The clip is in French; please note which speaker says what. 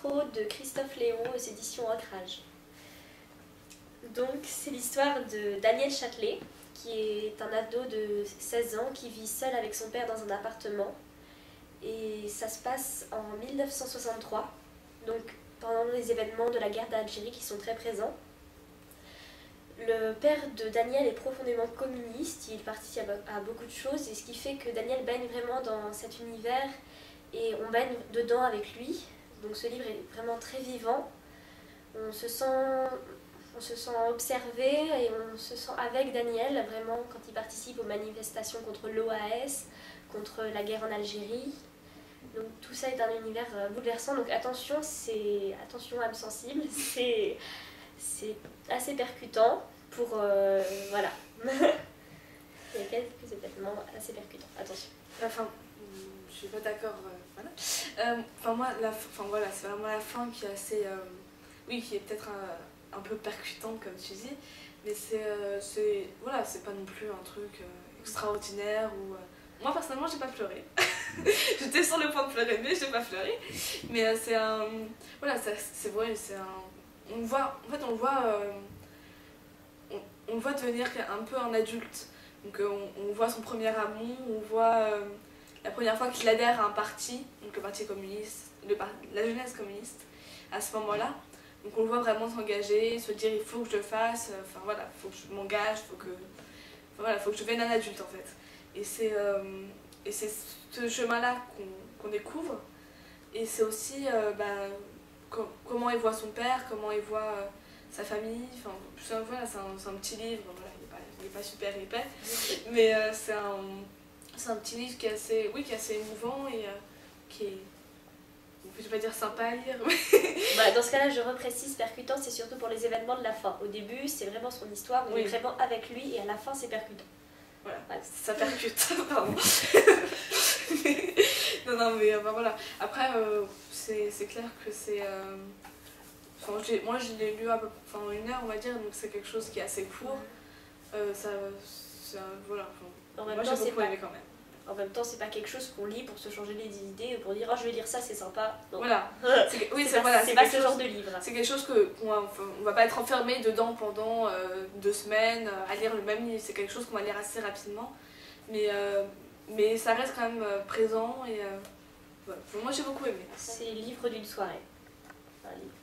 Speaker 1: Trop de Christophe Léon aux éditions Ancrage. Donc c'est l'histoire de Daniel Châtelet, qui est un ado de 16 ans qui vit seul avec son père dans un appartement. Et ça se passe en 1963, donc pendant les événements de la guerre d'Algérie qui sont très présents. Le père de Daniel est profondément communiste, il participe à beaucoup de choses, et ce qui fait que Daniel baigne vraiment dans cet univers et on baigne dedans avec lui. Donc ce livre est vraiment très vivant, on se sent observé et on se sent avec Daniel vraiment quand il participe aux manifestations contre l'OAS, contre la guerre en Algérie. Donc tout ça est un univers bouleversant, donc attention âme sensible, c'est assez percutant pour voilà. Il y a quelques événements assez percutants, attention.
Speaker 2: La fin, je suis pas d'accord, voilà. Voilà, c'est vraiment la fin qui est assez, oui, qui est peut-être un peu percutante comme tu dis, mais voilà, c'est pas non plus un truc extraordinaire ou moi personnellement j'ai pas pleuré. J'étais sur le point de pleurer mais j'ai pas pleuré, mais c'est un, voilà, c'est vrai, c'est un, on voit, en fait on le voit devenir un peu un adulte, donc on voit son premier amour, on voit la première fois qu'il adhère à un parti, donc le parti communiste, la jeunesse communiste à ce moment-là. Donc on le voit vraiment s'engager, se dire il faut que je le fasse, enfin voilà, il faut que je m'engage, faut que je devienne un adulte en fait. Et c'est ce chemin-là qu'on découvre, et c'est aussi comment il voit son père, comment il voit sa famille, enfin voilà, c'est un petit livre, voilà, il est pas super épais, mais c'est un petit livre qui est assez, oui, qui est assez émouvant et qui est, je vais pas dire sympa à lire, mais...
Speaker 1: Dans ce cas-là, je reprécise, percutant, c'est surtout pour les événements de la fin. Au début, c'est vraiment son histoire, on est vraiment avec lui, et à la fin, c'est percutant.
Speaker 2: Voilà, ça percute, pardon. non, mais voilà. Après, c'est clair que c'est... moi, je l'ai lu à peu près 1 heure, on va dire, donc c'est quelque chose qui est assez court. Voilà. Moi, j'ai beaucoup aimé quand même.
Speaker 1: En même temps, c'est pas quelque chose qu'on lit pour se changer les idées, pour dire « Oh, je vais lire ça, c'est sympa ».
Speaker 2: Voilà. Oui,
Speaker 1: c'est pas ce genre de livre.
Speaker 2: C'est quelque chose qu'on va pas être enfermé dedans pendant 2 semaines à lire le même livre. C'est quelque chose qu'on va lire assez rapidement. Mais ça reste quand même présent et voilà. Moi, j'ai beaucoup aimé.
Speaker 1: C'est le livre d'une soirée. Un livre